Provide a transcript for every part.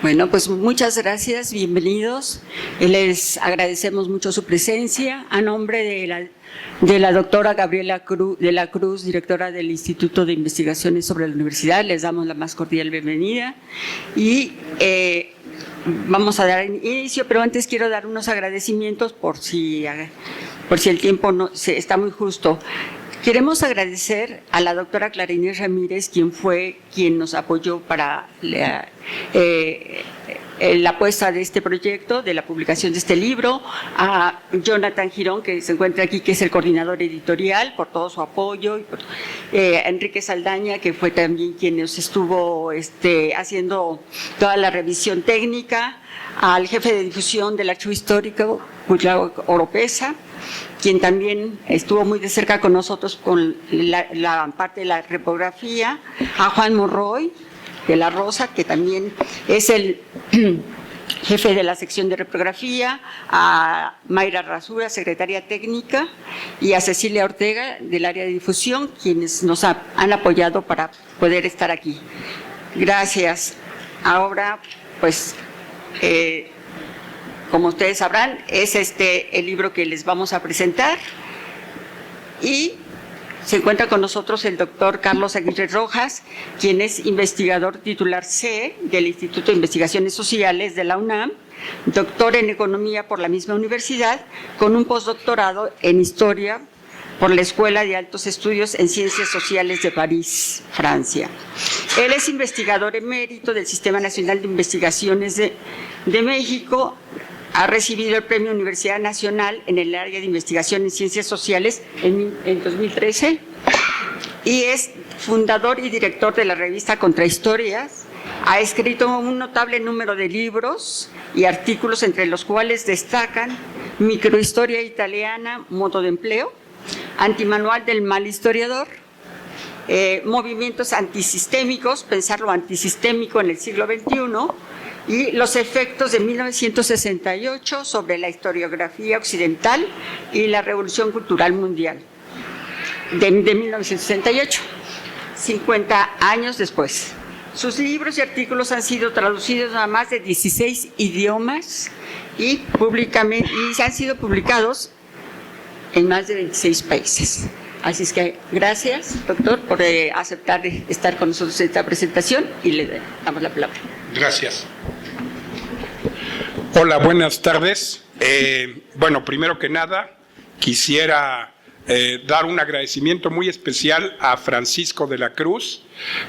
Bueno, pues muchas gracias, bienvenidos. Les agradecemos mucho su presencia. A nombre de la doctora Gabriela de la Cruz, directora del Instituto de Investigaciones sobre la Universidad, les damos la más cordial bienvenida. Y vamos a dar inicio, pero antes quiero dar unos agradecimientos por si el tiempo está muy justo. Queremos agradecer a la doctora Clara Inés Ramírez, quien nos apoyó para la apuesta de este proyecto, de la publicación de este libro, a Jonathan Girón, que se encuentra aquí, que es el coordinador editorial, por todo su apoyo, y a Enrique Saldaña, que fue también quien nos estuvo haciendo toda la revisión técnica, al jefe de difusión del Archivo Histórico, Cuitlao Oropesa, quien también estuvo muy de cerca con nosotros con la parte de la repografía, a Juan Monroy de la Rosa, que también es el jefe de la sección de reprografía, a Mayra Rasura, secretaria técnica, y a Cecilia Ortega del área de difusión, quienes nos han apoyado para poder estar aquí. Gracias. Ahora, pues, como ustedes sabrán, es el libro que les vamos a presentar, y se encuentra con nosotros el doctor Carlos Aguirre Rojas, quien es investigador titular C del Instituto de Investigaciones Sociales de la UNAM, doctor en Economía por la misma universidad, con un postdoctorado en Historia por la Escuela de Altos Estudios en Ciencias Sociales de París, Francia. Él es investigador emérito del Sistema Nacional de Investigaciones de México. Ha recibido el Premio Universidad Nacional en el área de investigación en ciencias sociales en 2013 y es fundador y director de la revista Contrahistorias. Ha escrito un notable número de libros y artículos, entre los cuales destacan Microhistoria Italiana, Modo de Empleo, Antimanual del Mal Historiador, Movimientos Antisistémicos, Pensar lo Antisistémico en el siglo XXI, y los efectos de 1968 sobre la historiografía occidental y la Revolución Cultural Mundial de 1968, 50 años después. Sus libros y artículos han sido traducidos a más de 16 idiomas y han sido publicados en más de 26 países. Así es que gracias, doctor, por aceptar estar con nosotros en esta presentación, y le damos la palabra. Gracias. Hola, buenas tardes. Bueno, primero que nada, quisiera dar un agradecimiento muy especial a Francisco de la Cruz,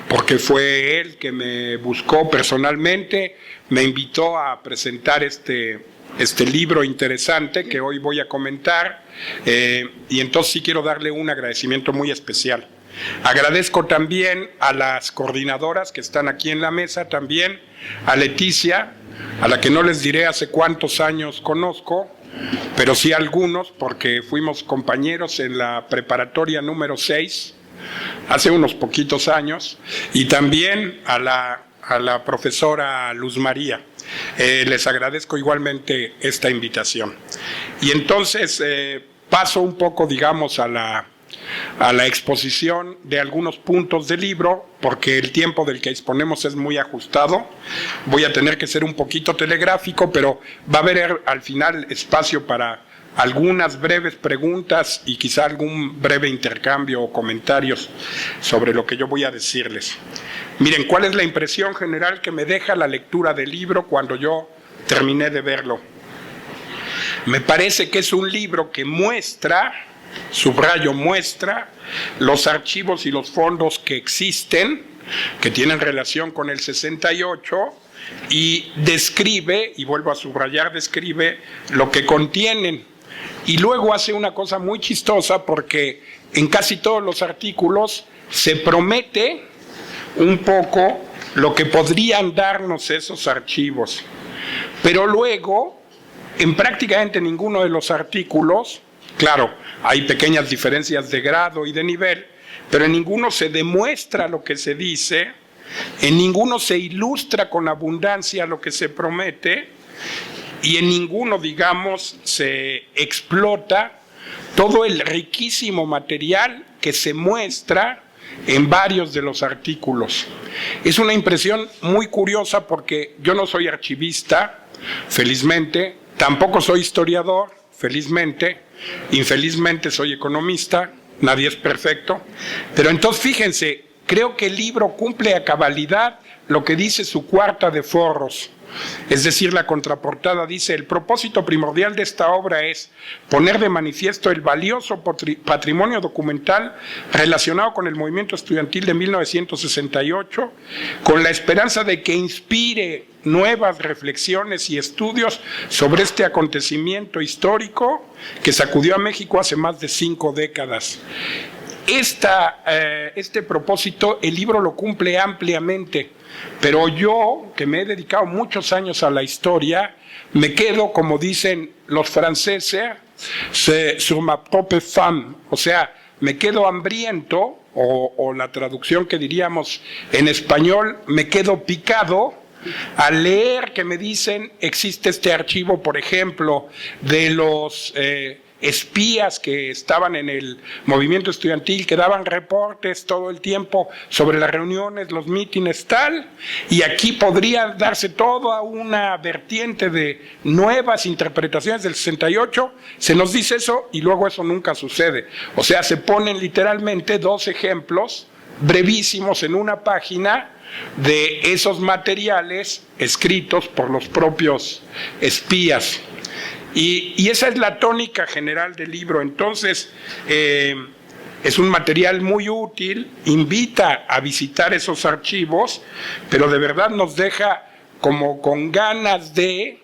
porque fue él que me buscó personalmente, me invitó a presentar este libro interesante que hoy voy a comentar, y entonces sí quiero darle un agradecimiento muy especial. Agradezco también a las coordinadoras que están aquí en la mesa, también a Leticia, a la que no les diré hace cuántos años conozco, pero sí algunos, porque fuimos compañeros en la preparatoria número 6, hace unos poquitos años, y también a la profesora Luz María. Les agradezco igualmente esta invitación. Y entonces paso un poco, digamos, a la exposición de algunos puntos del libro, porque el tiempo del que disponemos es muy ajustado. Voy a tener que ser un poquito telegráfico, pero va a haber al final espacio para algunas breves preguntas y quizá algún breve intercambio o comentarios sobre lo que yo voy a decirles. Miren, ¿cuál es la impresión general que me deja la lectura del libro cuando yo terminé de verlo? Me parece que es un libro que muestra, subrayo muestra, los archivos y los fondos que existen, que tienen relación con el 68, y describe, y vuelvo a subrayar, describe lo que contienen. Y luego hace una cosa muy chistosa, porque en casi todos los artículos se promete un poco lo que podrían darnos esos archivos. Pero luego, en prácticamente ninguno de los artículos, claro, hay pequeñas diferencias de grado y de nivel, pero en ninguno se demuestra lo que se dice, en ninguno se ilustra con abundancia lo que se promete, y en ninguno, digamos, se explota todo el riquísimo material que se muestra en varios de los artículos. Es una impresión muy curiosa porque yo no soy archivista, felizmente, tampoco soy historiador, felizmente, infelizmente soy economista, nadie es perfecto, pero entonces fíjense, creo que el libro cumple a cabalidad lo que dice su cuarta de forros. Es decir, la contraportada dice: el propósito primordial de esta obra es poner de manifiesto el valioso patrimonio documental relacionado con el movimiento estudiantil de 1968, con la esperanza de que inspire nuevas reflexiones y estudios sobre este acontecimiento histórico que sacudió a México hace más de 5 décadas. Este propósito el libro lo cumple ampliamente, pero yo, que me he dedicado muchos años a la historia, me quedo, como dicen los franceses, sur ma propre faim, o sea, me quedo hambriento, o la traducción que diríamos en español, me quedo picado al leer que me dicen: existe este archivo, por ejemplo, de los espías que estaban en el movimiento estudiantil, que daban reportes todo el tiempo sobre las reuniones, los mítines, tal, y aquí podría darse toda una vertiente de nuevas interpretaciones del 68, se nos dice eso y luego eso nunca sucede. O sea, se ponen literalmente 2 ejemplos brevísimos en una página de esos materiales escritos por los propios espías. Y esa es la tónica general del libro. Entonces, es un material muy útil, invita a visitar esos archivos, pero de verdad nos deja como con ganas de,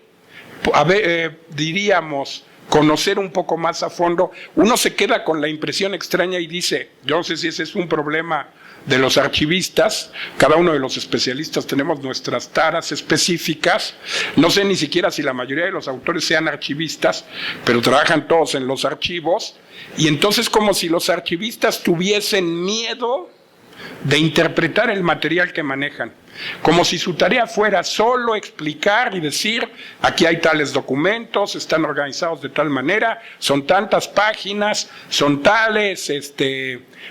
diríamos, conocer un poco más a fondo. Uno se queda con la impresión extraña y dice: yo no sé si ese es un problema de los archivistas, cada uno de los especialistas tenemos nuestras taras específicas, no sé ni siquiera si la mayoría de los autores sean archivistas, pero trabajan todos en los archivos, y entonces como si los archivistas tuviesen miedo de interpretar el material que manejan, como si su tarea fuera solo explicar y decir: aquí hay tales documentos, están organizados de tal manera, son tantas páginas, son tales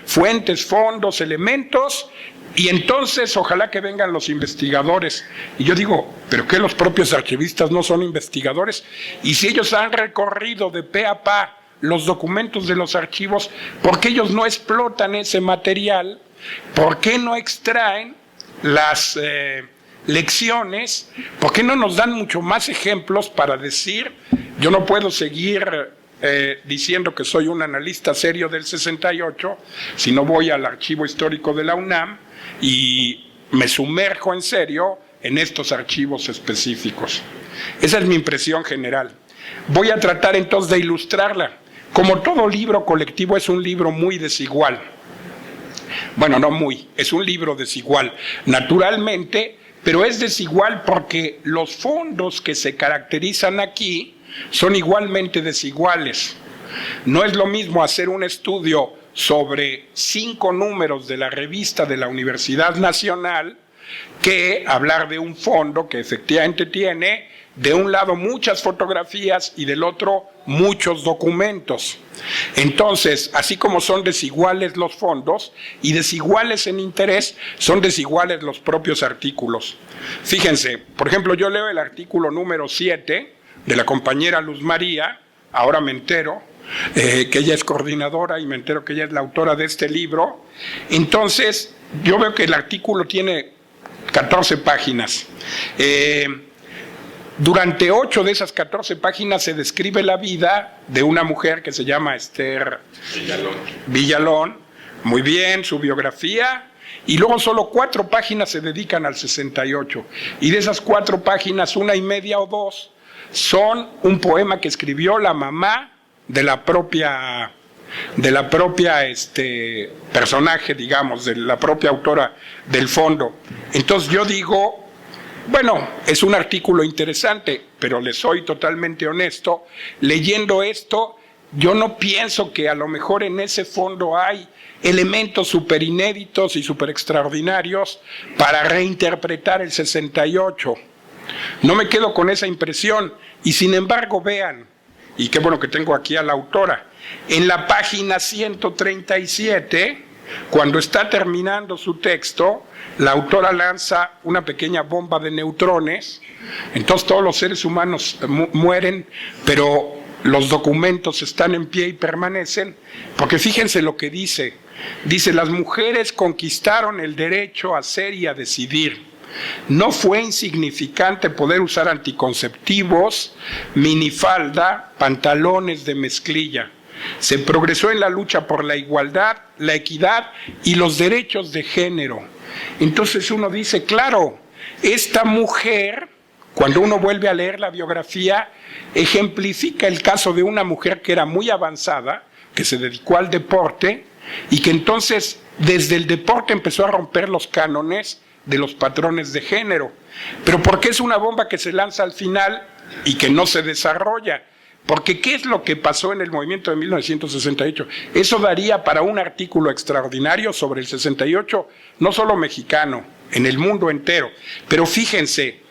fuentes, fondos, elementos, y entonces ojalá que vengan los investigadores. Y yo digo: ¿pero qué, los propios archivistas no son investigadores? Y si ellos han recorrido de pe a pa los documentos de los archivos, ¿por qué ellos no explotan ese material? ¿Por qué no extraen las lecciones? ¿Por qué no nos dan mucho más ejemplos para decir: yo no puedo seguir diciendo que soy un analista serio del 68 si no voy al archivo histórico de la UNAM y me sumerjo en serio en estos archivos específicos? Esa es mi impresión general. Voy a tratar entonces de ilustrarla. Como todo libro colectivo, es un libro muy desigual. Bueno, no muy, es un libro desigual, naturalmente, pero es desigual porque los fondos que se caracterizan aquí son igualmente desiguales. No es lo mismo hacer un estudio sobre 5 números de la revista de la Universidad Nacional que hablar de un fondo que efectivamente tiene de un lado muchas fotografías y del otro muchos documentos. Entonces, así como son desiguales los fondos y desiguales en interés, son desiguales los propios artículos. Fíjense, por ejemplo, yo leo el artículo número 7 de la compañera Luz María, ahora me entero que ella es coordinadora y me entero que ella es la autora de este libro. Entonces, yo veo que el artículo tiene 14 páginas. Durante 8 de esas 14 páginas se describe la vida de una mujer que se llama Esther Villalón. Muy bien, su biografía. Y luego solo 4 páginas se dedican al 68. Y de esas 4 páginas, 1.5 o 2 son un poema que escribió la mamá de la propia personaje, digamos, de la propia autora del fondo. Entonces yo digo, bueno, es un artículo interesante, pero le soy totalmente honesto, leyendo esto, yo no pienso que a lo mejor en ese fondo hay elementos súper inéditos y súper extraordinarios para reinterpretar el 68. No me quedo con esa impresión, y sin embargo vean, y qué bueno que tengo aquí a la autora, en la página 137 cuando está terminando su texto, la autora lanza una pequeña bomba de neutrones, entonces todos los seres humanos mueren, pero los documentos están en pie y permanecen, porque fíjense lo que dice. Dice, las mujeres conquistaron el derecho a ser y a decidir. No fue insignificante poder usar anticonceptivos, minifalda, pantalones de mezclilla. Se progresó en la lucha por la igualdad, la equidad y los derechos de género. Entonces uno dice, claro, esta mujer, cuando uno vuelve a leer la biografía, ejemplifica el caso de una mujer que era muy avanzada, que se dedicó al deporte y que entonces desde el deporte empezó a romper los cánones de los patrones de género. Pero ¿por qué es una bomba que se lanza al final y que no se desarrolla? Porque ¿qué es lo que pasó en el movimiento de 1968? Eso daría para un artículo extraordinario sobre el 68, no solo mexicano, en el mundo entero. Pero fíjense,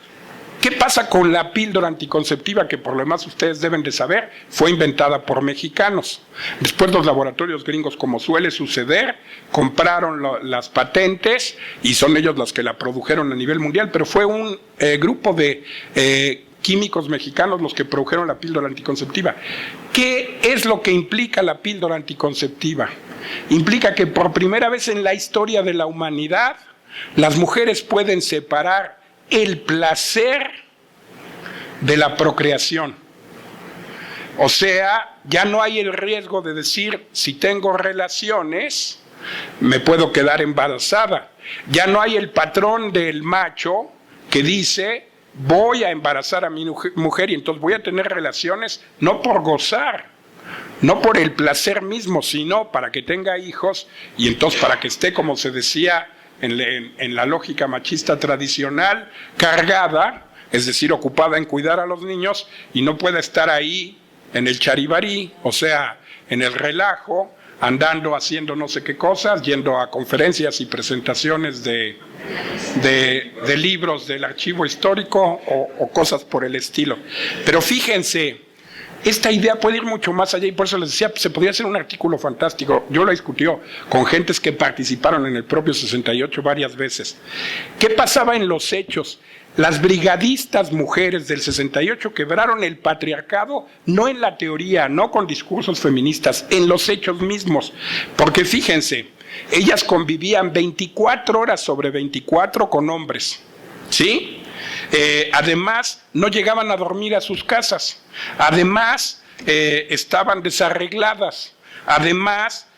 ¿qué pasa con la píldora anticonceptiva que por lo demás ustedes deben de saber? Fue inventada por mexicanos. Después los laboratorios gringos, como suele suceder, compraron las patentes y son ellos los que la produjeron a nivel mundial, pero fue un grupo de químicos mexicanos los que produjeron la píldora anticonceptiva. ¿Qué es lo que implica la píldora anticonceptiva? Implica que por primera vez en la historia de la humanidad, las mujeres pueden separar el placer de la procreación. O sea, ya no hay el riesgo de decir, si tengo relaciones, me puedo quedar embarazada. Ya no hay el patrón del macho que dice, voy a embarazar a mi mujer y entonces voy a tener relaciones no por gozar, no por el placer mismo, sino para que tenga hijos y entonces para que esté, como se decía en la lógica machista tradicional, cargada, es decir, ocupada en cuidar a los niños y no pueda estar ahí en el charibarí, o sea, en el relajo, andando haciendo no sé qué cosas, yendo a conferencias y presentaciones de libros del archivo histórico o cosas por el estilo. Pero fíjense, esta idea puede ir mucho más allá y por eso les decía, se podría hacer un artículo fantástico. Yo lo discutió con gentes que participaron en el propio 68 varias veces. ¿Qué pasaba en los hechos? Las brigadistas mujeres del 68 quebraron el patriarcado, no en la teoría, no con discursos feministas, en los hechos mismos. Porque fíjense, ellas convivían 24 horas sobre 24 con hombres, ¿sí? Además, no llegaban a dormir a sus casas. Además, estaban desarregladas. Además,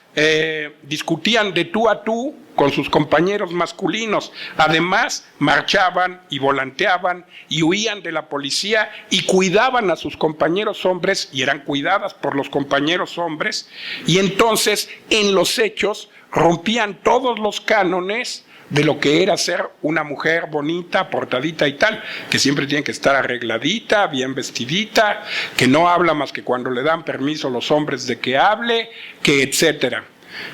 discutían de tú a tú con sus compañeros masculinos. Además, marchaban y volanteaban y huían de la policía y cuidaban a sus compañeros hombres y eran cuidadas por los compañeros hombres. Y entonces, en los hechos, rompían todos los cánones de lo que era ser una mujer bonita, portadita y tal, que siempre tiene que estar arregladita, bien vestidita, que no habla más que cuando le dan permiso los hombres de que hable, que etcétera.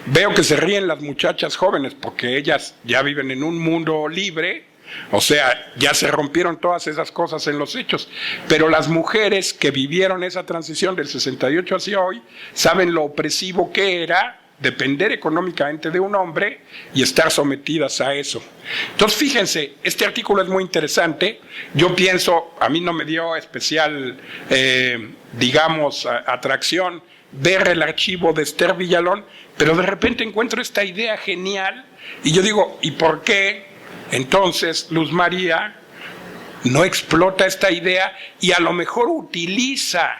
Veo que se ríen las muchachas jóvenes porque ellas ya viven en un mundo libre, o sea, ya se rompieron todas esas cosas en los hechos, pero las mujeres que vivieron esa transición del 68 hacia hoy saben lo opresivo que era depender económicamente de un hombre y estar sometidas a eso. Entonces, fíjense, este artículo es muy interesante. Yo pienso, a mí no me dio especial, atracción ver el archivo de Esther Villalón, pero de repente encuentro esta idea genial y yo digo, ¿y por qué entonces Luz María no explota esta idea y a lo mejor utiliza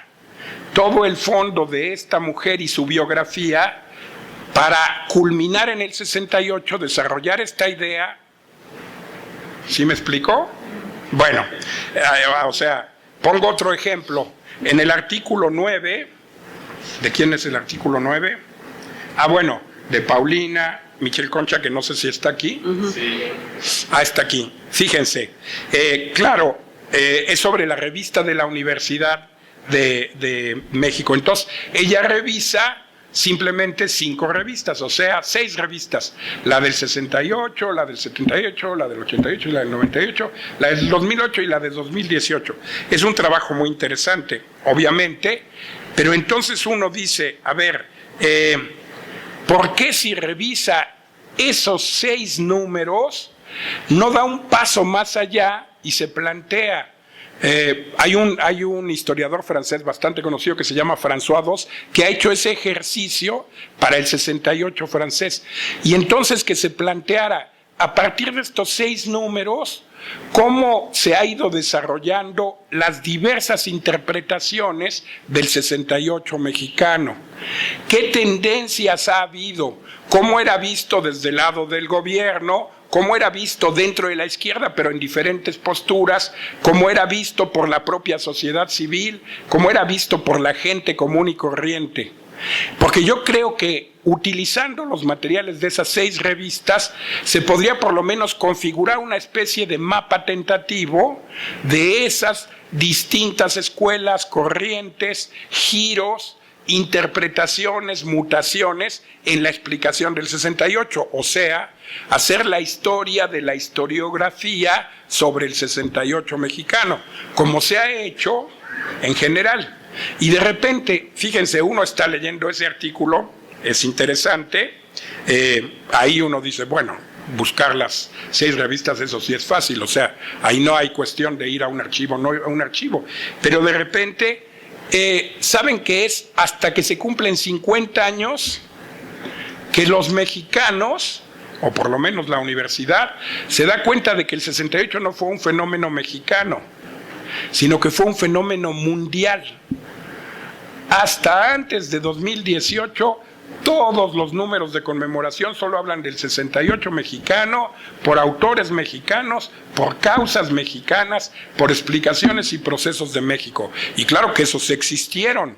todo el fondo de esta mujer y su biografía para culminar en el 68, desarrollar esta idea? ¿Sí me explico? Bueno, o sea, pongo otro ejemplo. En el artículo 9, ¿de quién es el artículo 9? Bueno, de Paulina Michel Concha, que no sé si está aquí. Sí. Está aquí. Fíjense, claro, es sobre la revista de la Universidad de México. Entonces, ella revisa simplemente 5 revistas, o sea, 6 revistas, la del 68, la del 78, la del 88 y la del 98, la del 2008 y la del 2018. Es un trabajo muy interesante, obviamente, pero entonces uno dice, a ver, ¿por qué si revisa esos 6 números no da un paso más allá y se plantea? Hay un historiador francés bastante conocido que se llama François II, que ha hecho ese ejercicio para el 68 francés. Y entonces que se planteara, a partir de estos 6 números, cómo se ha ido desarrollando las diversas interpretaciones del 68 mexicano. ¿Qué tendencias ha habido? ¿Cómo era visto desde el lado del gobierno? ¿Cómo era visto dentro de la izquierda, pero en diferentes posturas? ¿Cómo era visto por la propia sociedad civil? ¿Cómo era visto por la gente común y corriente? Porque yo creo que utilizando los materiales de esas 6 revistas se podría por lo menos configurar una especie de mapa tentativo de esas distintas escuelas, corrientes, giros, interpretaciones, mutaciones en la explicación del 68, o sea, hacer la historia de la historiografía sobre el 68 mexicano, como se ha hecho en general. Y de repente, fíjense, uno está leyendo ese artículo, es interesante, ahí uno dice, bueno, buscar las 6 revistas, eso sí es fácil, o sea, ahí no hay cuestión de ir a un archivo, no a un archivo, pero de repente, ¿saben qué es? Hasta que se cumplen 50 años que los mexicanos, o por lo menos la universidad, se da cuenta de que el 68 no fue un fenómeno mexicano, sino que fue un fenómeno mundial. Hasta antes de 2018, todos los números de conmemoración solo hablan del 68 mexicano, por autores mexicanos, por causas mexicanas, por explicaciones y procesos de México. Y claro que esos existieron.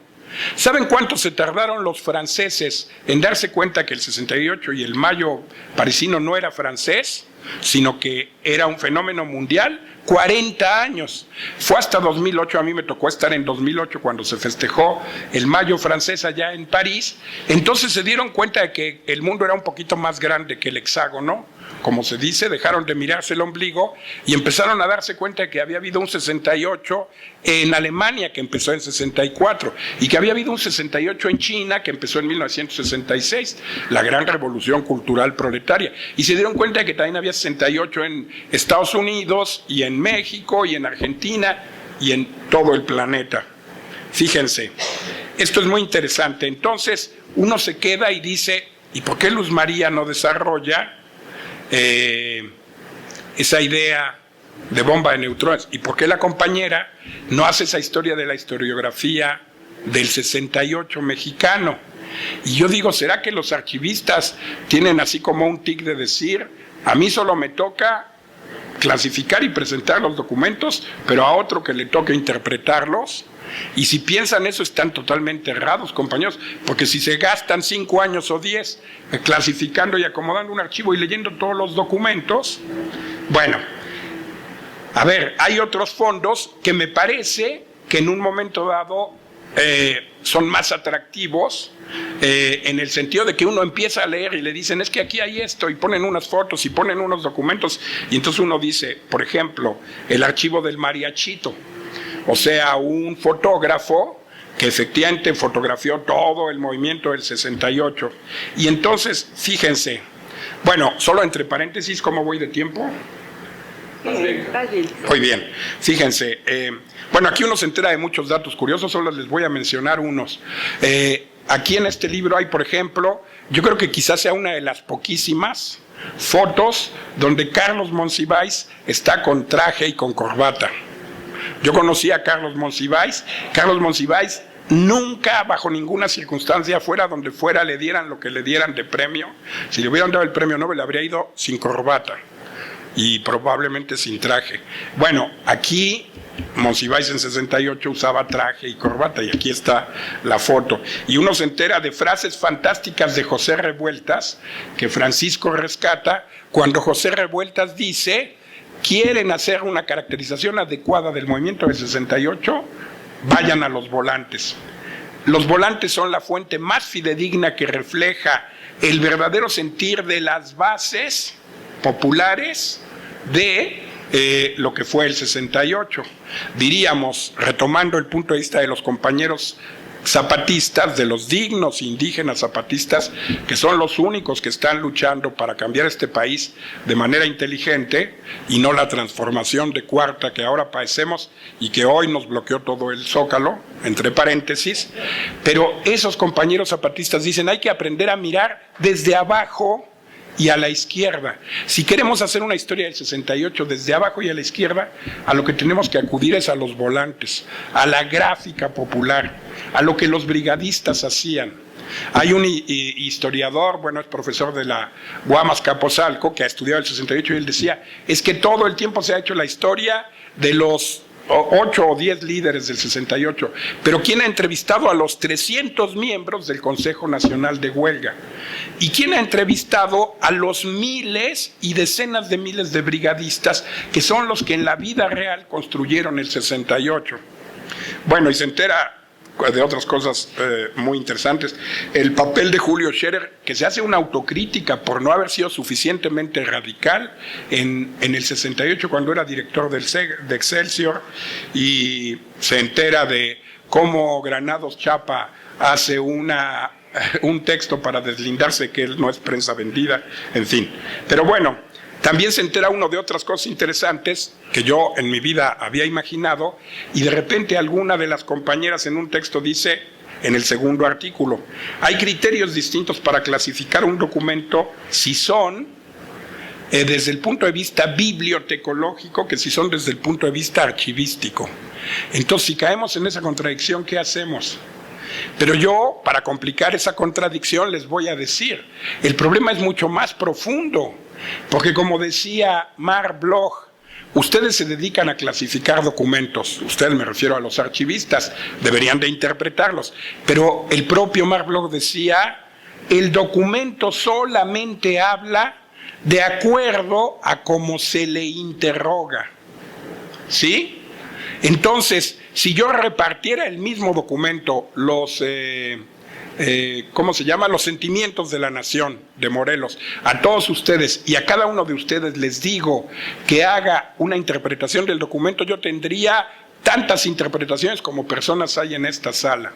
¿Saben cuánto se tardaron los franceses en darse cuenta que el 68 y el Mayo parisino no era francés, sino que era un fenómeno mundial? 40 años. Fue hasta 2008, a mí me tocó estar en 2008 cuando se festejó el Mayo francés allá en París. Entonces se dieron cuenta de que el mundo era un poquito más grande que el hexágono, como se dice, dejaron de mirarse el ombligo y empezaron a darse cuenta de que había habido un 68 en Alemania, que empezó en 64, y que había habido un 68 en China, que empezó en 1966, la gran revolución cultural proletaria. Y se dieron cuenta de que también había 68 en Estados Unidos, y en México, y en Argentina, y en todo el planeta. Fíjense, esto es muy interesante. Entonces, uno se queda y dice, ¿y por qué Luz María no desarrolla esa idea de bomba de neutrones? ¿Y por qué la compañera no hace esa historia de la historiografía del 68 mexicano? Y yo digo, ¿será que los archivistas tienen así como un tic de decir, a mí solo me toca clasificar y presentar los documentos, pero a otro que le toque interpretarlos? Y si piensan eso, están totalmente errados, compañeros, porque si se gastan 5 años o 10 clasificando y acomodando un archivo y leyendo todos los documentos, bueno, a ver, hay otros fondos que me parece que en un momento dado son más atractivos, en el sentido de que uno empieza a leer y le dicen, es que aquí hay esto, y ponen unas fotos y ponen unos documentos, y entonces uno dice, por ejemplo, el archivo del mariachito. O sea, un fotógrafo que efectivamente fotografió todo el movimiento del 68. Y entonces, fíjense, bueno, solo entre paréntesis, ¿cómo voy de tiempo? Está bien. Muy bien, fíjense, bueno, aquí uno se entera de muchos datos curiosos, solo les voy a mencionar unos. Aquí en este libro hay, por ejemplo, yo creo que quizás sea una de las poquísimas fotos donde Carlos Monsiváis está con traje y con corbata. Yo conocí a Carlos Monsiváis. Carlos Monsiváis nunca, bajo ninguna circunstancia, fuera donde fuera, le dieran lo que le dieran de premio. Si le hubieran dado el premio Nobel, habría ido sin corbata y probablemente sin traje. Bueno, aquí Monsiváis en 68 usaba traje y corbata, y aquí está la foto. Y uno se entera de frases fantásticas de José Revueltas, que Francisco rescata, cuando José Revueltas dice, quieren hacer una caracterización adecuada del movimiento del 68, vayan a los volantes. Los volantes son la fuente más fidedigna que refleja el verdadero sentir de las bases populares de lo que fue el 68. Diríamos, retomando el punto de vista de los compañeros zapatistas, de los dignos indígenas zapatistas, que son los únicos que están luchando para cambiar este país de manera inteligente y no la transformación de cuarta que ahora padecemos y que hoy nos bloqueó todo el Zócalo, entre paréntesis. Pero esos compañeros zapatistas dicen, hay que aprender a mirar desde abajo y a la izquierda. Si queremos hacer una historia del 68 desde abajo y a la izquierda, a lo que tenemos que acudir es a los volantes, a la gráfica popular, a lo que los brigadistas hacían. Hay un historiador, bueno, es profesor de la UAM Azcapotzalco, que ha estudiado el 68, y él decía, es que todo el tiempo se ha hecho la historia de los 8 o 10 líderes del 68, pero ¿quién ha entrevistado a los 300 miembros del Consejo Nacional de Huelga? ¿Y quién ha entrevistado a los miles y decenas de miles de brigadistas que son los que en la vida real construyeron el 68? Bueno, y se entera de otras cosas muy interesantes. El papel de Julio Scherer, que se hace una autocrítica por no haber sido suficientemente radical en el 68 cuando era director de Excelsior, y se entera de cómo Granados Chapa hace un texto para deslindarse que él no es prensa vendida, en fin. Pero bueno, también se entera uno de otras cosas interesantes que yo en mi vida había imaginado, y de repente alguna de las compañeras en un texto dice, en el segundo artículo, hay criterios distintos para clasificar un documento si son desde el punto de vista bibliotecológico que si son desde el punto de vista archivístico. Entonces, si caemos en esa contradicción, ¿qué hacemos? Pero yo, para complicar esa contradicción, les voy a decir, el problema es mucho más profundo, porque como decía Marc Bloch, ustedes se dedican a clasificar documentos, ustedes, me refiero a los archivistas, deberían de interpretarlos, pero el propio Marc Bloch decía, el documento solamente habla de acuerdo a cómo se le interroga, ¿sí? Entonces, si yo repartiera el mismo documento, los, ¿cómo se llama? Los sentimientos de la nación de Morelos, a todos ustedes, y a cada uno de ustedes les digo que haga una interpretación del documento, yo tendría tantas interpretaciones como personas hay en esta sala.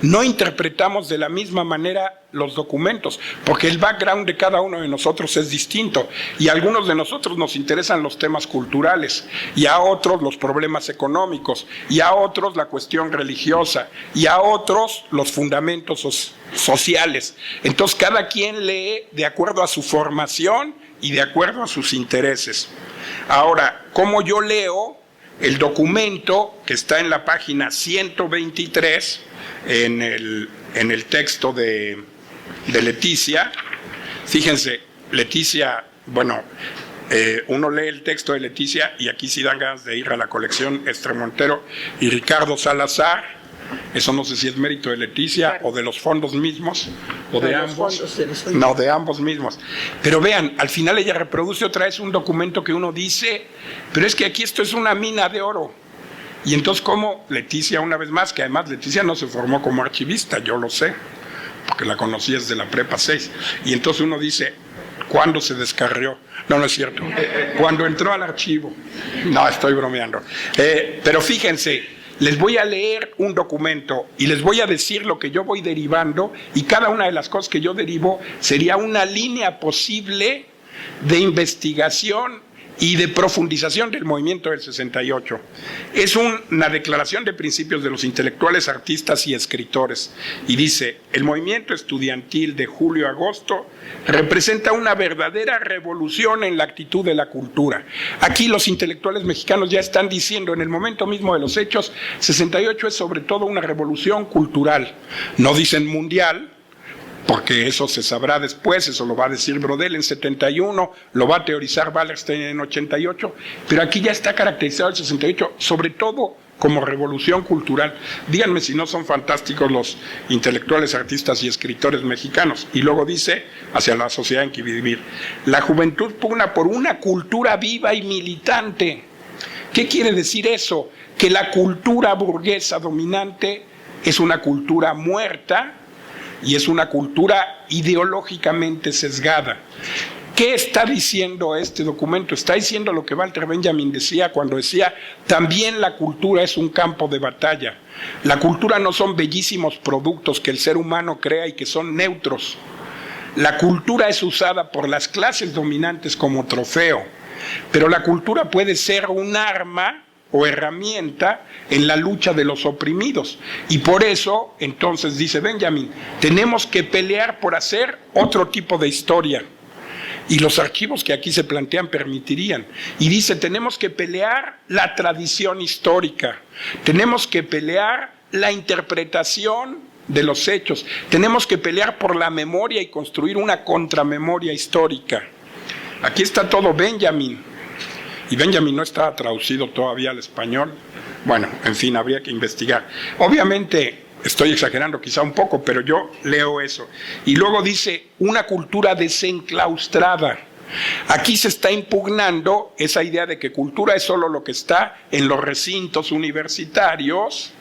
No interpretamos de la misma manera los documentos, porque el background de cada uno de nosotros es distinto, y a algunos de nosotros nos interesan los temas culturales, y a otros los problemas económicos, y a otros la cuestión religiosa, y a otros los fundamentos sociales. Entonces cada quien lee de acuerdo a su formación y de acuerdo a sus intereses. Ahora, ¿cómo yo leo el documento que está en la página 123 en el texto de Leticia? Fíjense, Leticia, bueno, uno lee el texto de Leticia y aquí sí dan ganas de ir a la colección Estremontero y Ricardo Salazar. Eso no sé si es mérito de Leticia o de los fondos mismos o de ambos. No, de ambos mismos. Pero vean, al final ella reproduce otra vez un documento que uno dice, pero es que aquí esto es una mina de oro. Y entonces, ¿cómo Leticia, una vez más, que además Leticia no se formó como archivista, yo lo sé, porque la conocí desde la prepa 6, y entonces uno dice, ¿cuándo se descarrió? No, no es cierto. Cuando entró al archivo. No, estoy bromeando. Pero fíjense, les voy a leer un documento y les voy a decir lo que yo voy derivando, y cada una de las cosas que yo derivo sería una línea posible de investigación y de profundización del movimiento del 68. Es una declaración de principios de los intelectuales, artistas y escritores. Y dice, el movimiento estudiantil de julio-agosto representa una verdadera revolución en la actitud de la cultura. Aquí los intelectuales mexicanos ya están diciendo, en el momento mismo de los hechos, 68 es sobre todo una revolución cultural. No dicen mundial, porque eso se sabrá después, eso lo va a decir Brodel en 71, lo va a teorizar Wallerstein en 88, pero aquí ya está caracterizado el 68, sobre todo como revolución cultural. Díganme si no son fantásticos los intelectuales, artistas y escritores mexicanos. Y luego dice, hacia la sociedad en que vivir, la juventud pugna por una cultura viva y militante. ¿Qué quiere decir eso? Que la cultura burguesa dominante es una cultura muerta, y es una cultura ideológicamente sesgada. ¿Qué está diciendo este documento? Está diciendo lo que Walter Benjamin decía cuando decía, también la cultura es un campo de batalla. La cultura no son bellísimos productos que el ser humano crea y que son neutros. La cultura es usada por las clases dominantes como trofeo, pero la cultura puede ser un arma o herramienta en la lucha de los oprimidos. Y por eso, entonces, dice Benjamin, tenemos que pelear por hacer otro tipo de historia. Y los archivos que aquí se plantean permitirían. Y dice, tenemos que pelear la tradición histórica, tenemos que pelear la interpretación de los hechos, tenemos que pelear por la memoria y construir una contramemoria histórica. Aquí está todo Benjamin. Y Benjamin no está traducido todavía al español. Bueno, en fin, habría que investigar. Obviamente, estoy exagerando quizá un poco, pero yo leo eso. Y luego dice, una cultura desenclaustrada. Aquí se está impugnando esa idea de que cultura es solo lo que está en los recintos universitarios,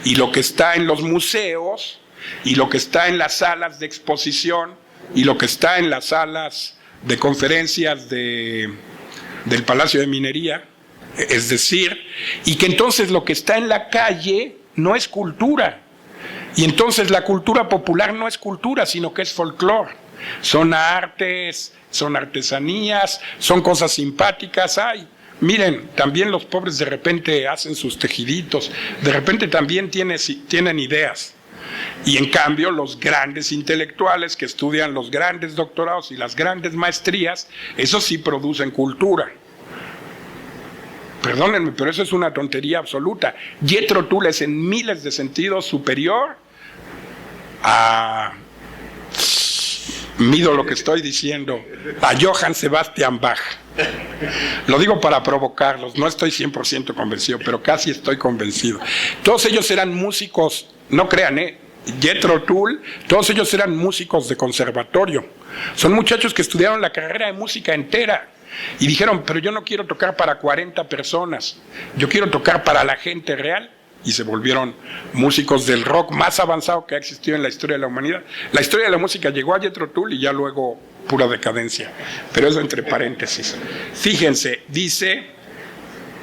y lo que está en los museos, y lo que está en las salas de exposición, y lo que está en las salas de conferencias del Palacio de Minería, es decir, y que entonces lo que está en la calle no es cultura. Y entonces la cultura popular no es cultura, sino que es folclore. Son artes, son artesanías, son cosas simpáticas. Ay, miren, también los pobres de repente hacen sus tejiditos, de repente también tienen ideas. Y en cambio los grandes intelectuales que estudian los grandes doctorados y las grandes maestrías, esos sí producen cultura. Perdónenme, pero eso es una tontería absoluta. Jethro Tull es en miles de sentidos superior a... Mido lo que estoy diciendo, a Johann Sebastian Bach. Lo digo para provocarlos, no estoy 100% convencido, pero casi estoy convencido. Todos ellos eran músicos, no crean, Jethro Tull, todos ellos eran músicos de conservatorio. Son muchachos que estudiaron la carrera de música entera y dijeron, pero yo no quiero tocar para 40 personas, yo quiero tocar para la gente real. Y se volvieron músicos del rock más avanzado que ha existido en la historia de la humanidad. La historia de la música llegó a Jethro Tull y ya luego pura decadencia. Pero eso entre paréntesis. Fíjense, dice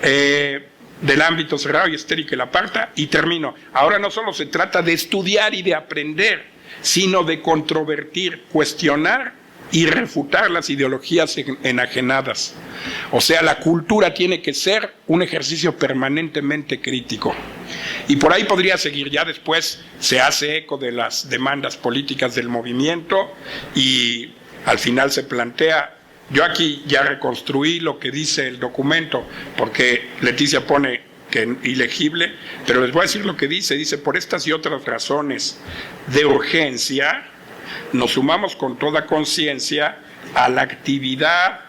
del ámbito cerrado y estéril que la aparta, y termino. Ahora no solo se trata de estudiar y de aprender, sino de controvertir, cuestionar y refutar las ideologías enajenadas. O sea, la cultura tiene que ser un ejercicio permanentemente crítico. Y por ahí podría seguir, ya después se hace eco de las demandas políticas del movimiento y al final se plantea, yo aquí ya reconstruí lo que dice el documento, porque Leticia pone que ilegible, pero les voy a decir lo que dice, por estas y otras razones de urgencia, nos sumamos con toda conciencia a la actividad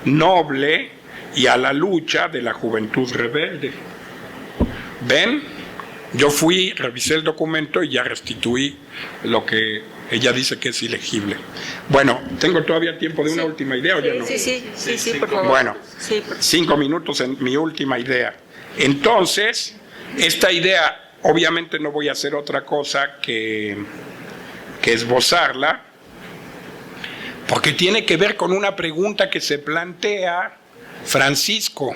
noble y a la lucha de la juventud rebelde. ¿Ven? Yo revisé el documento y ya restituí lo que ella dice que es ilegible. Bueno, ¿tengo todavía tiempo de una última idea o ya no? Sí, por favor. Bueno, 5 minutos en mi última idea. Entonces, esta idea, obviamente no voy a hacer otra cosa que esbozarla, porque tiene que ver con una pregunta que se plantea Francisco.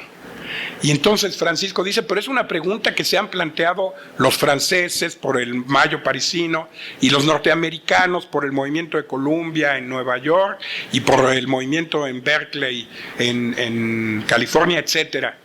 Y entonces Francisco dice, pero es una pregunta que se han planteado los franceses por el Mayo parisino y los norteamericanos por el movimiento de Columbia en Nueva York y por el movimiento en Berkeley, en California, etcétera.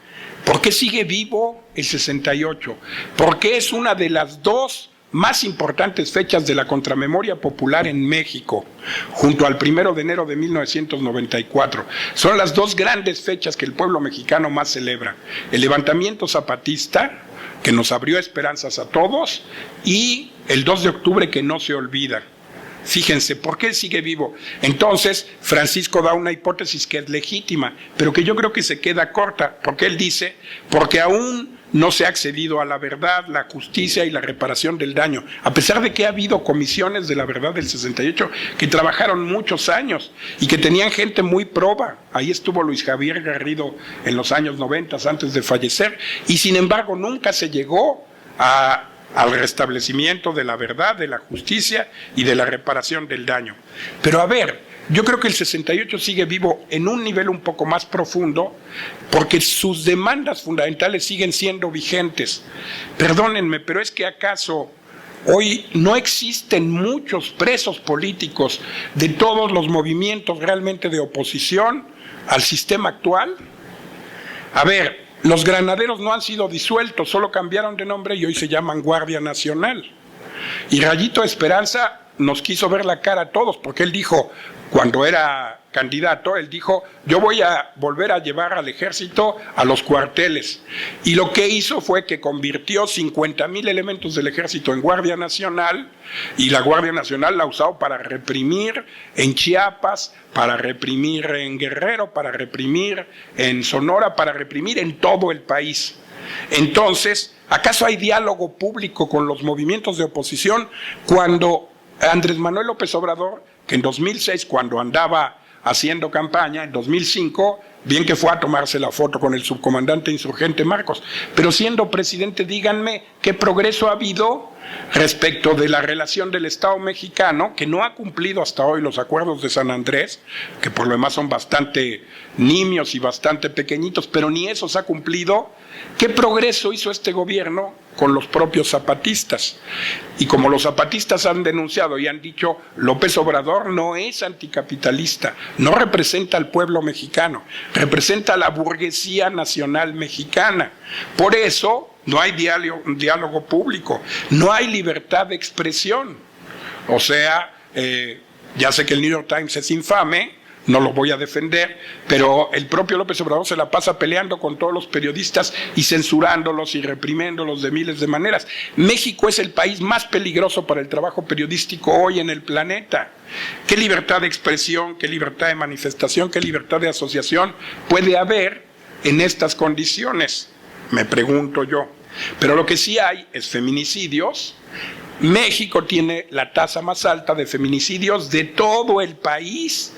¿Por qué sigue vivo el 68? ¿Por qué es una de las dos más importantes fechas de la contramemoria popular en México, junto al 1 de enero de 1994. Son las dos grandes fechas que el pueblo mexicano más celebra. El levantamiento zapatista, que nos abrió esperanzas a todos, y el 2 de octubre, que no se olvida. Fíjense, ¿por qué sigue vivo? Entonces, Francisco da una hipótesis que es legítima, pero que yo creo que se queda corta, porque él dice, porque aún no se ha accedido a la verdad, la justicia y la reparación del daño, a pesar de que ha habido comisiones de la verdad del 68 que trabajaron muchos años y que tenían gente muy proba. Ahí estuvo Luis Javier Garrido en los años 90 antes de fallecer, y sin embargo nunca se llegó al restablecimiento de la verdad, de la justicia y de la reparación del daño. Pero a ver, yo creo que el 68 sigue vivo en un nivel un poco más profundo porque sus demandas fundamentales siguen siendo vigentes. Perdónenme, pero es que acaso hoy no existen muchos presos políticos de todos los movimientos realmente de oposición al sistema actual. A ver, los granaderos no han sido disueltos, solo cambiaron de nombre y hoy se llaman Guardia Nacional. Y Rayito Esperanza nos quiso ver la cara a todos, porque él dijo, cuando era candidato, él dijo, yo voy a volver a llevar al ejército a los cuarteles. Y lo que hizo fue que convirtió 50,000 elementos del ejército en Guardia Nacional, y la Guardia Nacional la ha usado para reprimir en Chiapas, para reprimir en Guerrero, para reprimir en Sonora, para reprimir en todo el país. Entonces, ¿acaso hay diálogo público con los movimientos de oposición cuando Andrés Manuel López Obrador, que en 2006, cuando andaba haciendo campaña, en 2005, bien que fue a tomarse la foto con el subcomandante insurgente Marcos, pero siendo presidente, díganme qué progreso ha habido respecto de la relación del Estado mexicano, que no ha cumplido hasta hoy los acuerdos de San Andrés, que por lo demás son bastante nimios y bastante pequeñitos, pero ni esos ha cumplido. ¿Qué progreso hizo este gobierno con los propios zapatistas? Y como los zapatistas han denunciado y han dicho, López Obrador no es anticapitalista, no representa al pueblo mexicano, representa a la burguesía nacional mexicana. Por eso no hay diálogo público, no hay libertad de expresión. O sea, ya sé que el New York Times es infame, no lo voy a defender, pero el propio López Obrador se la pasa peleando con todos los periodistas y censurándolos y reprimiéndolos de miles de maneras. México es el país más peligroso para el trabajo periodístico hoy en el planeta. ¿Qué libertad de expresión, qué libertad de manifestación, qué libertad de asociación puede haber en estas condiciones? Me pregunto yo. Pero lo que sí hay es feminicidios. México tiene la tasa más alta de feminicidios de todo el país,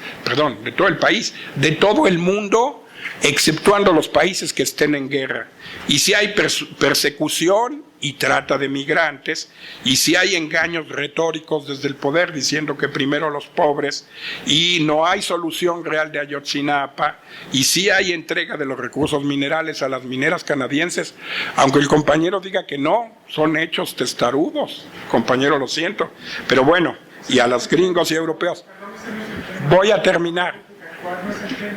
de todo el mundo, exceptuando los países que estén en guerra. Y si hay persecución y trata de migrantes, y si hay engaños retóricos desde el poder diciendo que primero los pobres, y no hay solución real de Ayotzinapa, y si hay entrega de los recursos minerales a las mineras canadienses, aunque el compañero diga que no, son hechos testarudos, compañero, lo siento, pero bueno, y a los gringos y europeos. Voy a terminar.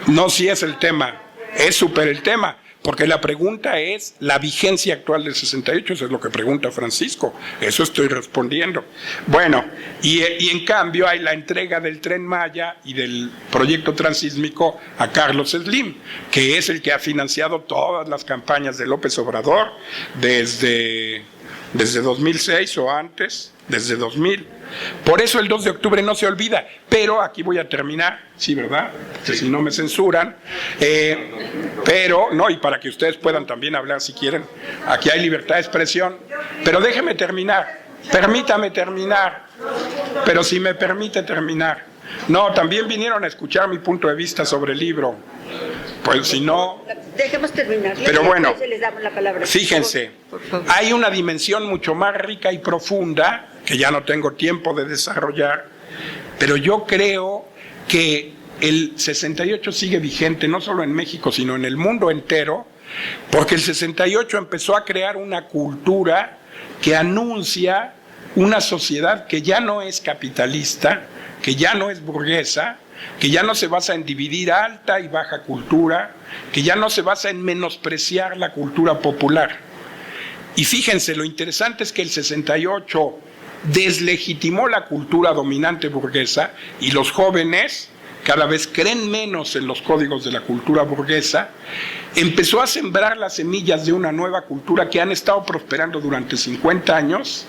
No, si es el tema, es súper el tema. Porque la pregunta es la vigencia actual del 68, eso es lo que pregunta Francisco, eso estoy respondiendo. Bueno, y en cambio hay la entrega del Tren Maya y del proyecto transísmico a Carlos Slim, que es el que ha financiado todas las campañas de López Obrador desde 2006 o antes, desde 2000. Por eso el 2 de octubre no se olvida, pero aquí voy a terminar, sí, ¿verdad? Que si no me censuran, pero, no, y para que ustedes puedan también hablar si quieren, aquí hay libertad de expresión, pero déjeme terminar, permítame terminar, pero si me permite terminar. No, también vinieron a escuchar mi punto de vista sobre el libro, pues si no... Dejemos terminar. Pero bueno, les damos la palabra. Fíjense, por favor. Hay una dimensión mucho más rica y profunda, que ya no tengo tiempo de desarrollar, pero yo creo que el 68 sigue vigente, no solo en México, sino en el mundo entero, porque el 68 empezó a crear una cultura que anuncia una sociedad que ya no es capitalista, que ya no es burguesa, que ya no se basa en dividir alta y baja cultura, que ya no se basa en menospreciar la cultura popular. Y fíjense, lo interesante es que el 68 deslegitimó la cultura dominante burguesa y los jóvenes cada vez creen menos en los códigos de la cultura burguesa, empezó a sembrar las semillas de una nueva cultura que han estado prosperando durante 50 años.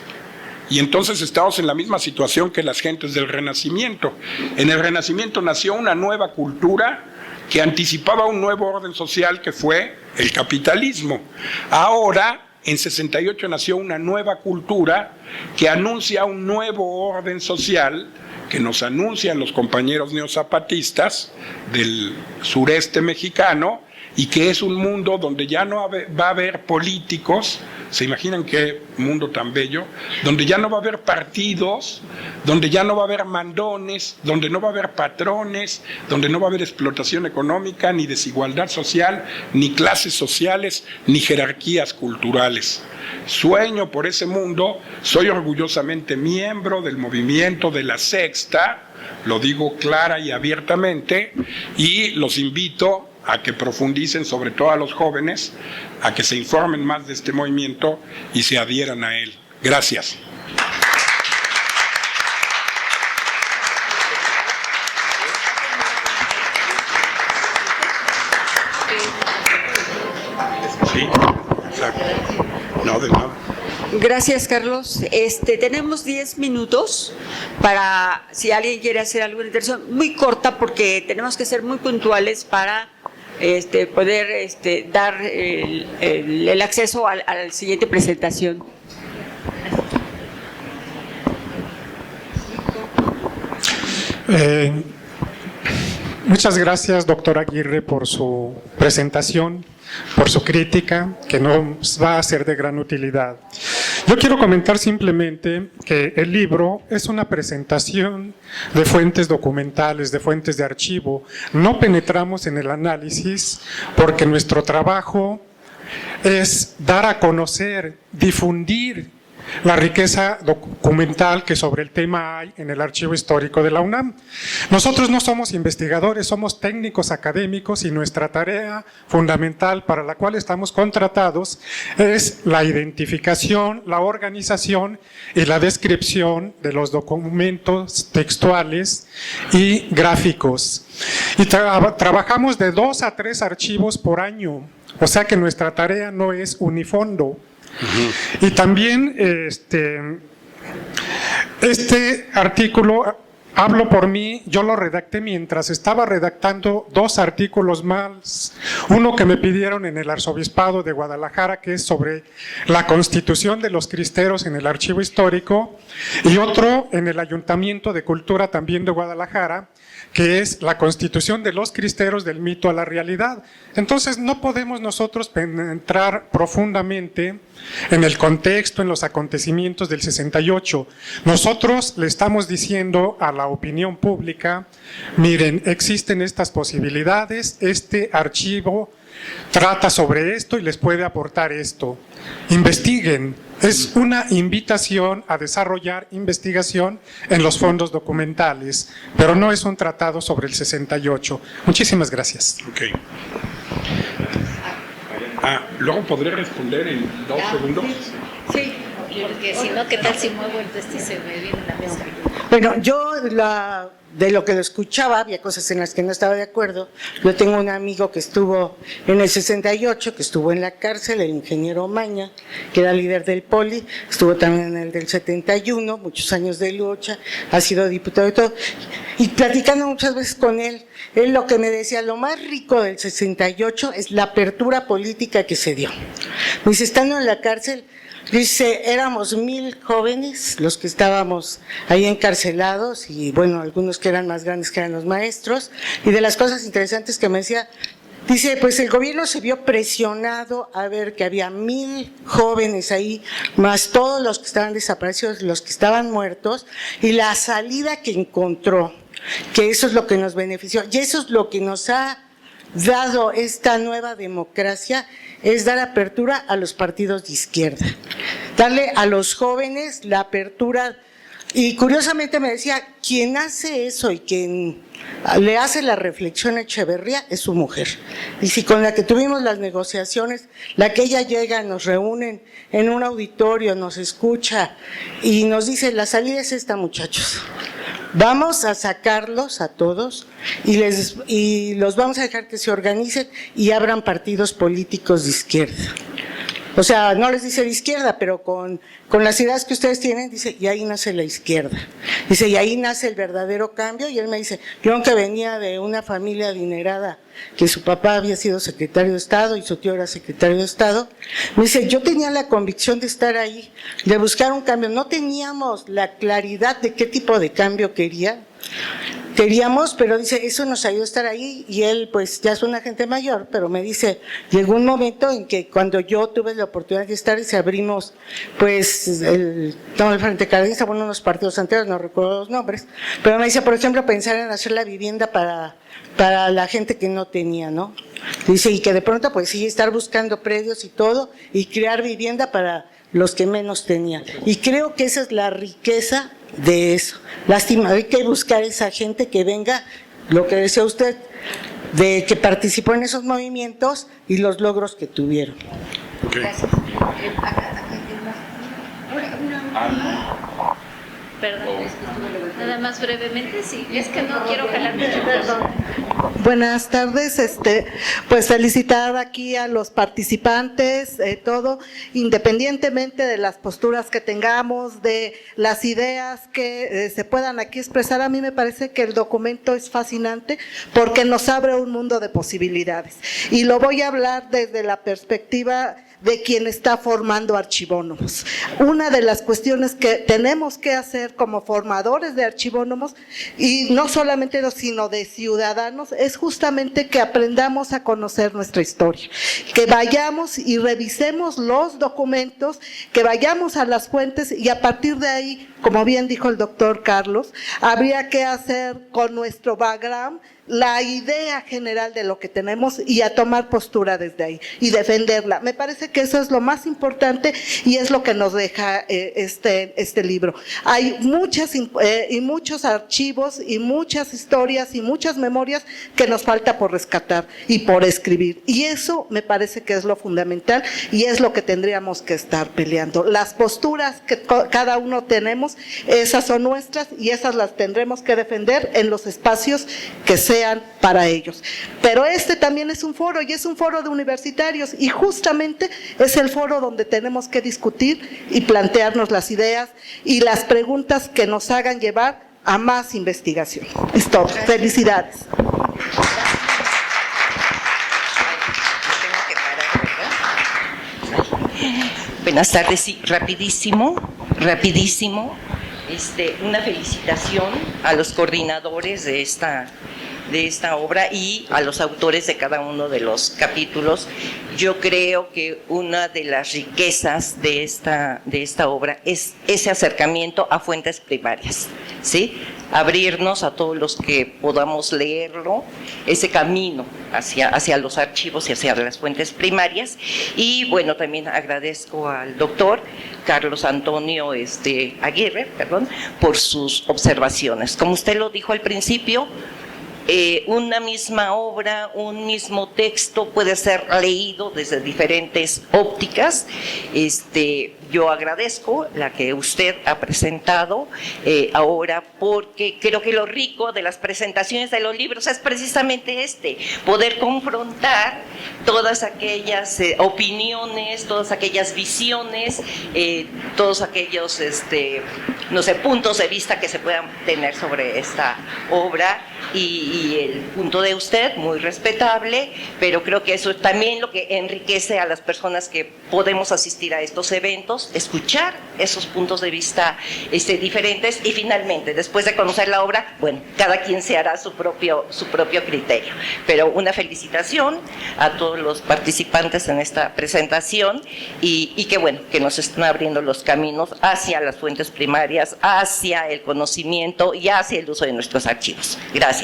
Y entonces estamos en la misma situación que las gentes del Renacimiento. En el Renacimiento nació una nueva cultura que anticipaba un nuevo orden social que fue el capitalismo. Ahora, en 68 nació una nueva cultura que anuncia un nuevo orden social que nos anuncian los compañeros neozapatistas del sureste mexicano, y que es un mundo donde ya no va a haber políticos, ¿se imaginan qué mundo tan bello? Donde ya no va a haber partidos, donde ya no va a haber mandones, donde no va a haber patrones, donde no va a haber explotación económica, ni desigualdad social, ni clases sociales, ni jerarquías culturales. Sueño por ese mundo, soy orgullosamente miembro del movimiento de la Sexta, lo digo clara y abiertamente, y los invito a que profundicen, sobre todo a los jóvenes, a que se informen más de este movimiento y se adhieran a él. Gracias. Sí, exacto. No, de nada. Gracias, Carlos. Tenemos 10 minutos para, si alguien quiere hacer alguna intervención, muy corta porque tenemos que ser muy puntuales para poder dar el acceso a la siguiente presentación. Muchas gracias, doctor Aguirre, por su presentación, por su crítica, que nos va a ser de gran utilidad. Yo quiero comentar simplemente que el libro es una presentación de fuentes documentales, de fuentes de archivo. No penetramos en el análisis porque nuestro trabajo es dar a conocer, difundir la riqueza documental que sobre el tema hay en el archivo histórico de la UNAM. Nosotros no somos investigadores, somos técnicos académicos y nuestra tarea fundamental para la cual estamos contratados es la identificación, la organización y la descripción de los documentos textuales y gráficos. Y trabajamos de 2 a 3 archivos por año, o sea que nuestra tarea no es unifondo. Y también este artículo, hablo por mí, yo lo redacté mientras estaba redactando 2 artículos más, uno que me pidieron en el Arzobispado de Guadalajara, que es sobre la constitución de los cristeros en el archivo histórico, y otro en el Ayuntamiento de Cultura también de Guadalajara, que es la constitución de los cristeros del mito a la realidad. Entonces no podemos nosotros penetrar profundamente en el contexto, en los acontecimientos del 68. Nosotros le estamos diciendo a la opinión pública, miren, existen estas posibilidades, este archivo trata sobre esto y les puede aportar esto. Investiguen. Es una invitación a desarrollar investigación en los fondos documentales, pero no es un tratado sobre el 68. Muchísimas gracias. Okay. Luego podré responder en 2 segundos. Sí. Porque si no, ¿qué tal si muevo el y se me viene la mesa? Bueno, yo de lo que lo escuchaba, había cosas en las que no estaba de acuerdo. Yo tengo un amigo que estuvo en el 68, que estuvo en la cárcel, el ingeniero Maña, que era líder del POLI, estuvo también en el del 71, muchos años de lucha, ha sido diputado y todo. Y platicando muchas veces con él lo que me decía, lo más rico del 68 es la apertura política que se dio. Me dice, estando en la cárcel, dice, éramos 1000 jóvenes los que estábamos ahí encarcelados y bueno, algunos que eran más grandes que eran los maestros, y de las cosas interesantes que me decía, dice, pues el gobierno se vio presionado a ver que había 1000 jóvenes ahí, más todos los que estaban desaparecidos, los que estaban muertos, y la salida que encontró, que eso es lo que nos benefició, y eso es lo que nos ha dado esta nueva democracia, es dar apertura a los partidos de izquierda, darle a los jóvenes la apertura. Y curiosamente me decía, quien hace eso y quien le hace la reflexión a Echeverría es su mujer. Y si con la que tuvimos las negociaciones, la que ella llega, nos reúnen en un auditorio, nos escucha y nos dice, la salida es esta, muchachos. Vamos a sacarlos a todos y los vamos a dejar que se organicen y abran partidos políticos de izquierda. O sea, no les dice de izquierda, pero con las ideas que ustedes tienen, dice, y ahí nace la izquierda. Dice, y ahí nace el verdadero cambio. Y él me dice, yo aunque venía de una familia adinerada, que su papá había sido secretario de Estado y su tío era secretario de Estado, me dice, yo tenía la convicción de estar ahí, de buscar un cambio. No teníamos la claridad de qué tipo de cambio quería, queríamos, pero dice, eso nos ayudó a estar ahí, y él pues ya es una gente mayor, pero me dice, llegó un momento en que cuando yo tuve la oportunidad de estar y se abrimos pues el Frente Cardenista, bueno, unos partidos anteriores, no recuerdo los nombres, pero me dice, por ejemplo, pensar en hacer la vivienda para la gente que no tenía, ¿no? Dice, y que de pronto pues sí, estar buscando predios y todo, y crear vivienda para los que menos tenían. Y creo que esa es la riqueza de eso. Lástima, hay que buscar esa gente que venga, lo que decía usted, de que participó en esos movimientos y los logros que tuvieron. Okay. Gracias. Perdón, nada más brevemente, sí, es que no quiero jalar mucho. Buenas tardes, pues felicitar aquí a los participantes, todo, independientemente de las posturas que tengamos, de las ideas que se puedan aquí expresar. A mí me parece que el documento es fascinante porque nos abre un mundo de posibilidades. Y lo voy a hablar desde la perspectiva de quien está formando archivónomos. Una de las cuestiones que tenemos que hacer como formadores de archivónomos, y no solamente sino de ciudadanos, es justamente que aprendamos a conocer nuestra historia, que vayamos y revisemos los documentos, que vayamos a las fuentes, y a partir de ahí, como bien dijo el doctor Carlos, habría que hacer con nuestro background la idea general de lo que tenemos y a tomar postura desde ahí y defenderla. Me parece que eso es lo más importante y es lo que nos deja este libro. Hay muchos archivos y muchas historias y muchas memorias que nos falta por rescatar y por escribir, y eso me parece que es lo fundamental y es lo que tendríamos que estar peleando. Las posturas que cada uno tenemos, esas son nuestras y esas las tendremos que defender en los espacios que sean para ellos. Pero también es un foro, y es un foro de universitarios, y justamente es el foro donde tenemos que discutir y plantearnos las ideas y las preguntas que nos hagan llevar a más investigación. Es todo. Felicidades. Buenas tardes, sí, rapidísimo. Una felicitación a los coordinadores de esta obra y a los autores de cada uno de los capítulos. Yo creo que una de las riquezas de esta obra es ese acercamiento a fuentes primarias, ¿sí? Abrirnos a todos los que podamos leerlo, ese camino hacia los archivos y hacia las fuentes primarias. Y bueno, también agradezco al doctor Carlos Antonio Aguirre, por sus observaciones. Como usted lo dijo al principio, una misma obra, un mismo texto puede ser leído desde diferentes ópticas. Yo agradezco la que usted ha presentado ahora, porque creo que lo rico de las presentaciones de los libros es precisamente poder confrontar todas aquellas opiniones, todas aquellas visiones, todos aquellos puntos de vista que se puedan tener sobre esta obra, y el punto de usted, muy respetable, pero creo que eso es también lo que enriquece a las personas que podemos asistir a estos eventos, escuchar esos puntos de vista diferentes, y finalmente, después de conocer la obra, bueno, cada quien se hará su propio criterio. Pero una felicitación a todos los participantes en esta presentación, y que bueno, que nos están abriendo los caminos hacia las fuentes primarias, hacia el conocimiento y hacia el uso de nuestros archivos. Gracias.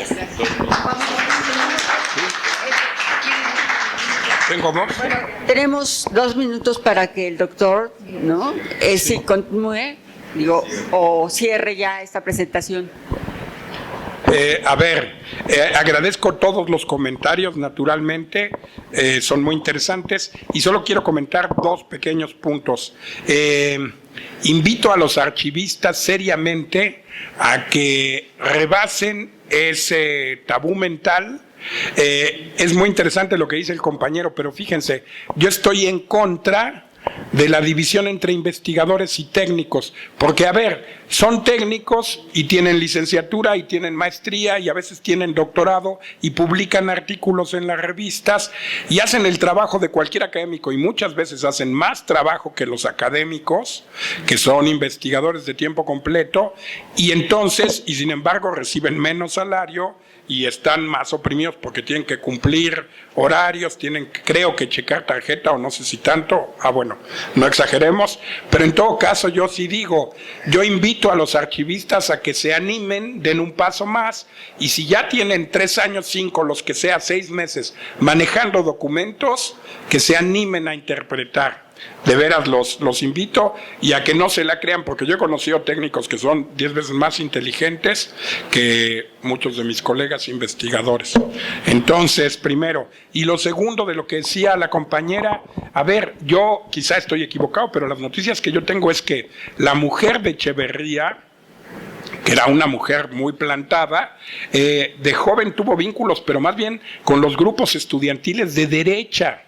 Tenemos 2 minutos para que el doctor, ¿no? Continúe, o cierre ya esta presentación. Agradezco todos los comentarios, naturalmente, son muy interesantes, y solo quiero comentar 2 pequeños puntos. Invito a los archivistas seriamente a que rebasen ese tabú mental. Es muy interesante lo que dice el compañero, pero fíjense, yo estoy en contra de la división entre investigadores y técnicos, porque a ver, son técnicos y tienen licenciatura y tienen maestría y a veces tienen doctorado y publican artículos en las revistas y hacen el trabajo de cualquier académico y muchas veces hacen más trabajo que los académicos, que son investigadores de tiempo completo, y entonces, y sin embargo reciben menos salario y están más oprimidos porque tienen que cumplir horarios, tienen, creo que checar tarjeta o no sé si tanto, bueno, no exageremos, pero en todo caso yo sí digo, yo invito a los archivistas a que se animen, den un paso más, y si ya tienen 3 años, 5, los que sea 6 meses manejando documentos, que se animen a interpretar. De veras los invito y a que no se la crean, porque yo he conocido técnicos que son 10 veces más inteligentes que muchos de mis colegas investigadores. Entonces, primero. Y lo segundo de lo que decía la compañera, a ver, yo quizá estoy equivocado, pero las noticias que yo tengo es que la mujer de Echeverría, que era una mujer muy plantada, de joven tuvo vínculos, pero más bien con los grupos estudiantiles de derecha,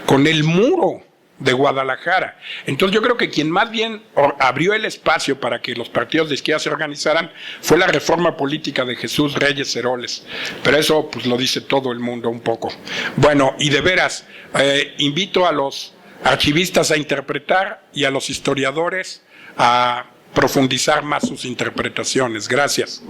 con el Muro de Guadalajara. Entonces yo creo que quien más bien abrió el espacio para que los partidos de izquierda se organizaran fue la reforma política de Jesús Reyes Heroles, pero eso pues lo dice todo el mundo un poco. Bueno, y de veras, invito a los archivistas a interpretar y a los historiadores a profundizar más sus interpretaciones. Gracias.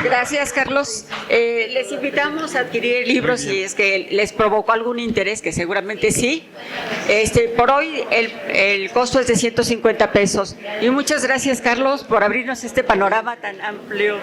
Gracias, Carlos. Les invitamos a adquirir el libro si es que les provocó algún interés, que seguramente sí. Por hoy el costo es de 150 pesos. Y muchas gracias, Carlos, por abrirnos este panorama tan amplio.